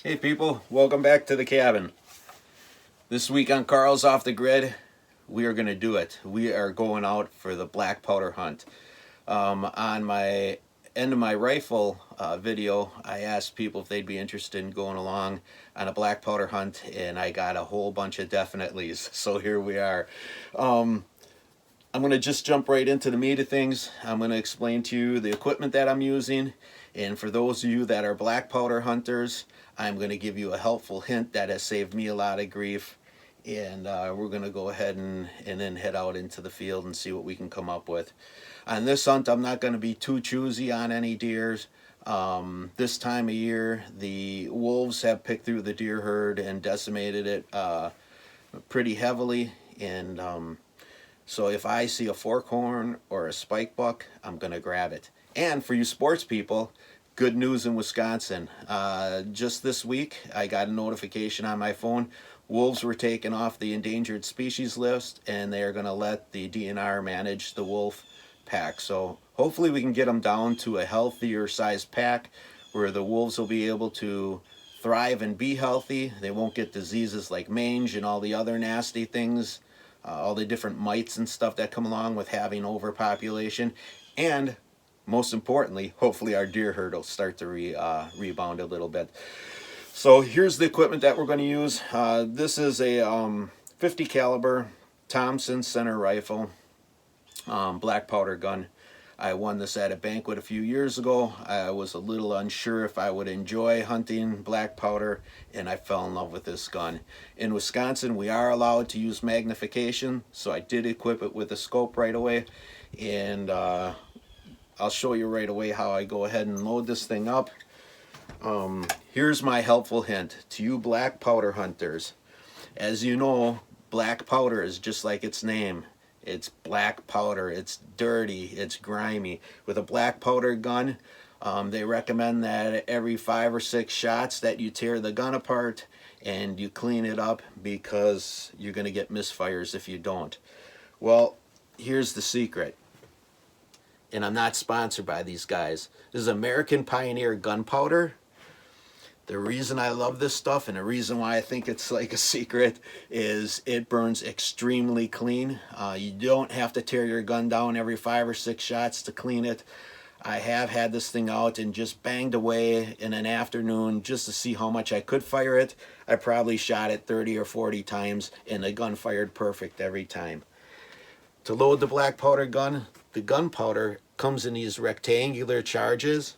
Hey people, welcome back to the cabin. This week on Carl's Off the Grid, we are going to do it. We are going out for the black powder hunt. On my end of my rifle video, I asked people if they'd be interested in going along on a black powder hunt, and I got a whole bunch of definitely's. So here we are. I'm going to just jump right into the meat of things. I'm going to explain to you the equipment that I'm using. And for those of you that are black powder hunters, I'm going to give you a helpful hint that has saved me a lot of grief. And we're going to go ahead and then head out into the field and see what we can come up with. On this hunt, I'm not going to be too choosy on any deers. This time of year, the wolves have picked through the deer herd and decimated it pretty heavily. And so if I see a fork horn or a spike buck, I'm going to grab it. And for you sports people, good news in Wisconsin. Just this week, I got a notification on my phone. Wolves were taken off the endangered species list, and they are going to let the DNR manage the wolf pack. So hopefully we can get them down to a healthier sized pack where the wolves will be able to thrive and be healthy. They won't get diseases like mange and all the other nasty things. All the different mites and stuff that come along with having overpopulation. And most importantly, hopefully our deer herd will start to rebound a little bit. So here's the equipment that we're going to use. This is a 50 caliber Thompson center rifle, black powder gun. I won this at a banquet a few years ago. I was a little unsure if I would enjoy hunting black powder, and I fell in love with this gun. In Wisconsin, we are allowed to use magnification, so I did equip it with a scope right away, and I'll show you right away how I go ahead and load this thing up. Here's my helpful hint to you black powder hunters. As you know, black powder is just like its name. It's black powder, it's dirty, it's grimy. With a black powder gun, they recommend that every 5 or 6 shots that you tear the gun apart and you clean it up, because you're going to get misfires if you don't. Well, here's the secret. And I'm not sponsored by these guys. This is American Pioneer gunpowder. The reason I love this stuff, and the reason why I think it's like a secret, is it burns extremely clean. You don't have to tear your gun down every 5 or 6 shots to clean it. I have had this thing out and just banged away in an afternoon just to see how much I could fire it. I probably shot it 30 or 40 times, and the gun fired perfect every time. To load the black powder gun, the gunpowder comes in these rectangular charges.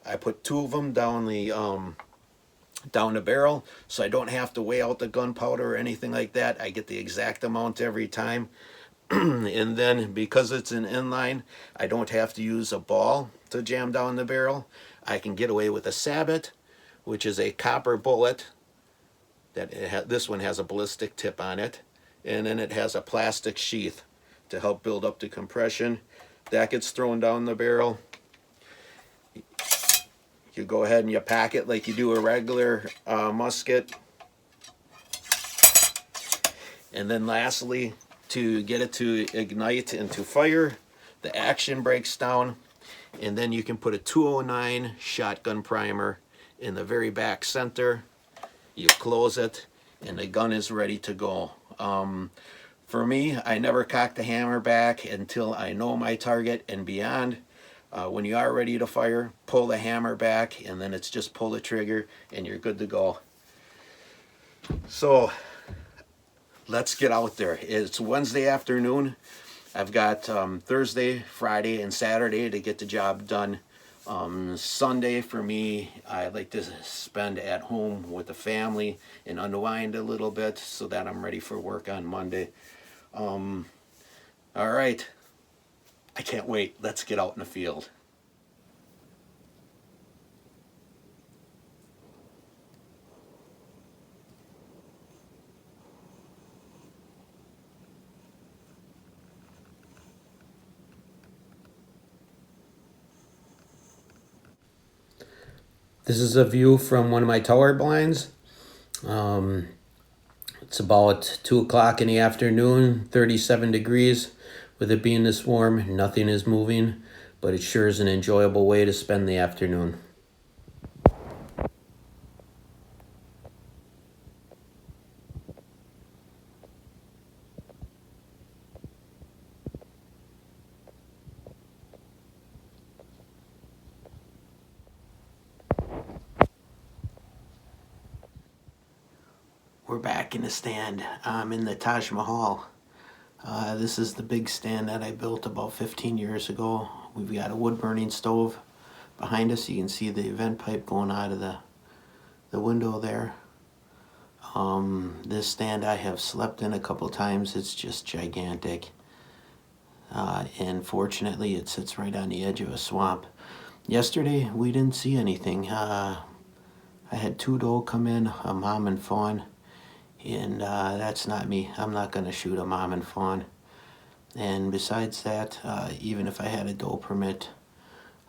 I put 2 of them down the barrel, so I don't have to weigh out the gunpowder or anything like that. I get the exact amount every time. And then because it's an inline, I don't have to use a ball to jam down the barrel. I can get away with a sabot, which is a copper bullet. This one has a ballistic tip on it, and then it has a plastic sheath to help build up the compression. That gets thrown down the barrel. You go ahead and you pack it like you do a regular musket. And then lastly, to get it to ignite and to fire, the action breaks down, and then you can put a 209 shotgun primer in the very back center. You close it, and the gun is ready to go. For me, I never cock the hammer back until I know my target and beyond. When you are ready to fire, pull the hammer back, and then it's just pull the trigger and you're good to go. So let's get out there. It's Wednesday afternoon. I've got Thursday, Friday, and Saturday to get the job done. Sunday for me, I like to spend at home with the family and unwind a little bit so that I'm ready for work on Monday. All right. I can't wait. Let's get out in the field. This is a view from one of my tower blinds. It's about 2 o'clock in the afternoon, 37 degrees. With it being this warm, nothing is moving, but it sure is an enjoyable way to spend the afternoon. We're back in the stand. I'm in the Taj Mahal. This is the big stand that I built about 15 years ago. We've got a wood burning stove behind us. You can see the vent pipe going out of the window there. This stand I have slept in a couple times. It's just gigantic. And fortunately it sits right on the edge of a swamp. Yesterday we didn't see anything. I had two doe come in, a mom and fawn. And that's not me. I'm not going to shoot a mom and fawn. And besides that, even if I had a doe permit,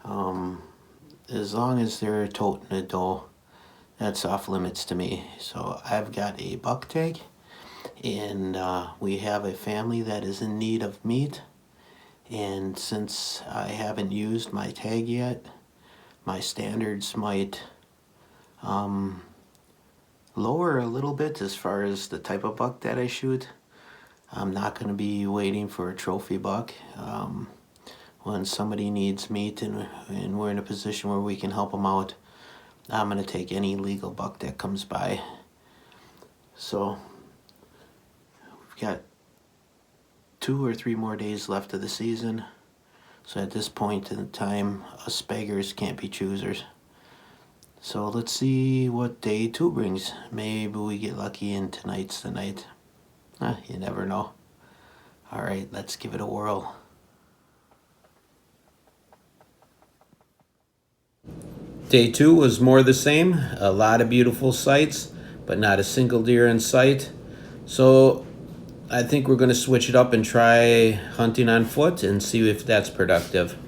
as long as they're toting a doe, that's off limits to me. So I've got a buck tag, and we have a family that is in need of meat. And since I haven't used my tag yet, my standards might lower a little bit as far as the type of buck that I shoot. I'm not going to be waiting for a trophy buck. When somebody needs meat and we're in a position where we can help them out, I'm going to take any legal buck that comes by. So we've got 2 or 3 more days left of the season. So at this point in time, us beggars can't be choosers. So let's see what day 2 brings. Maybe we get lucky and tonight's the night. You never know. Alright, let's give it a whirl. Day 2 was more the same. A lot of beautiful sights, but not a single deer in sight. So I think we're going to switch it up and try hunting on foot and see if that's productive.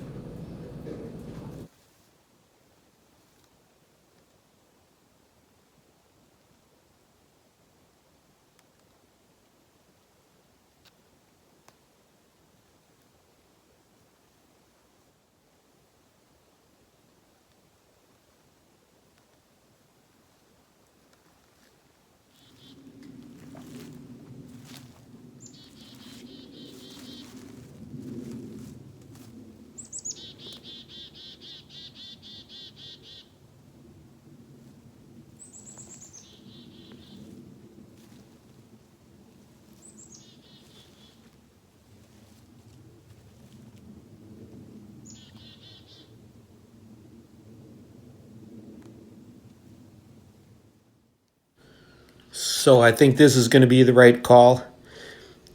So I think this is going to be the right call.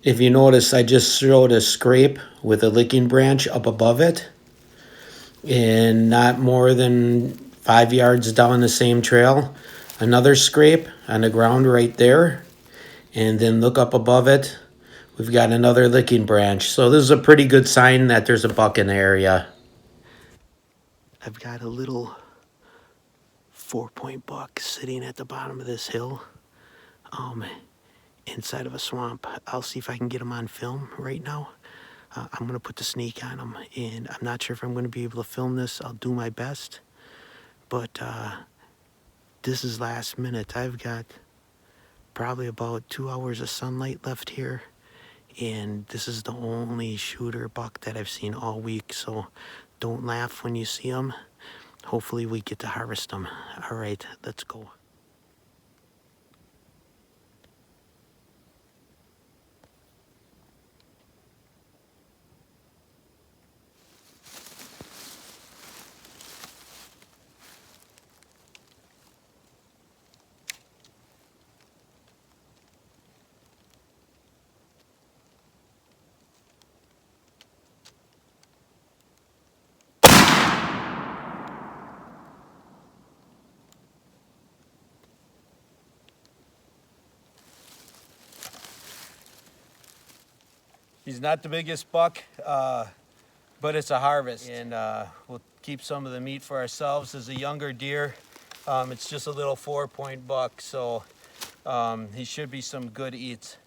If you notice, I just showed a scrape with a licking branch up above it. And not more than 5 yards down the same trail, another scrape on the ground right there. And then look up above it. We've got another licking branch. So this is a pretty good sign that there's a buck in the area. I've got a little 4-point buck sitting at the bottom of this hill. Inside of a swamp. I'll see if I can get him on film right now. I'm going to put the sneak on him, and I'm not sure if I'm going to be able to film this. I'll do my best, but this is last minute. I've got probably about 2 hours of sunlight left here, and this is the only shooter buck that I've seen all week, so don't laugh when you see him. Hopefully we get to harvest him. All right, let's go. He's not the biggest buck, but it's a harvest, and we'll keep some of the meat for ourselves. As a younger deer, it's just a little 4-point buck, so he should be some good eats.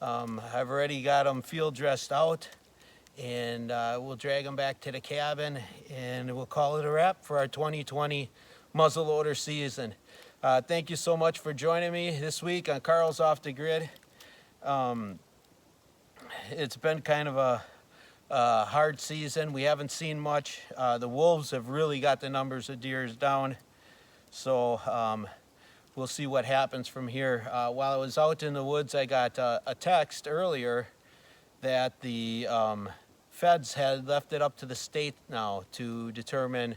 I've already got him field dressed out, and we'll drag him back to the cabin, and we'll call it a wrap for our 2020 muzzleloader season. Thank you so much for joining me this week on Carl's Off the Grid. It's been kind of a hard season. We haven't seen much. The wolves have really got the numbers of deers down. So we'll see what happens from here. While I was out in the woods, I got a text earlier that the feds had left it up to the state now to determine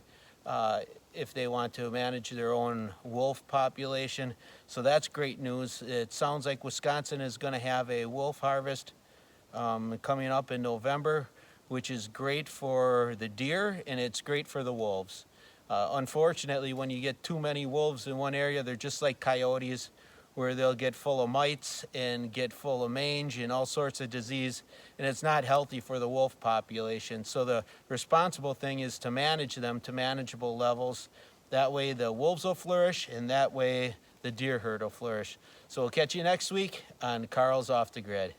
if they want to manage their own wolf population. So that's great news. It sounds like Wisconsin is going to have a wolf harvest coming up in November, which is great for the deer and it's great for the wolves. Unfortunately, when you get too many wolves in one area, they're just like coyotes, where they'll get full of mites and get full of mange and all sorts of disease, and it's not healthy for the wolf population. So the responsible thing is to manage them to manageable levels. That way the wolves will flourish, and that way the deer herd will flourish. So we'll catch you next week on Carl's Off the Grid.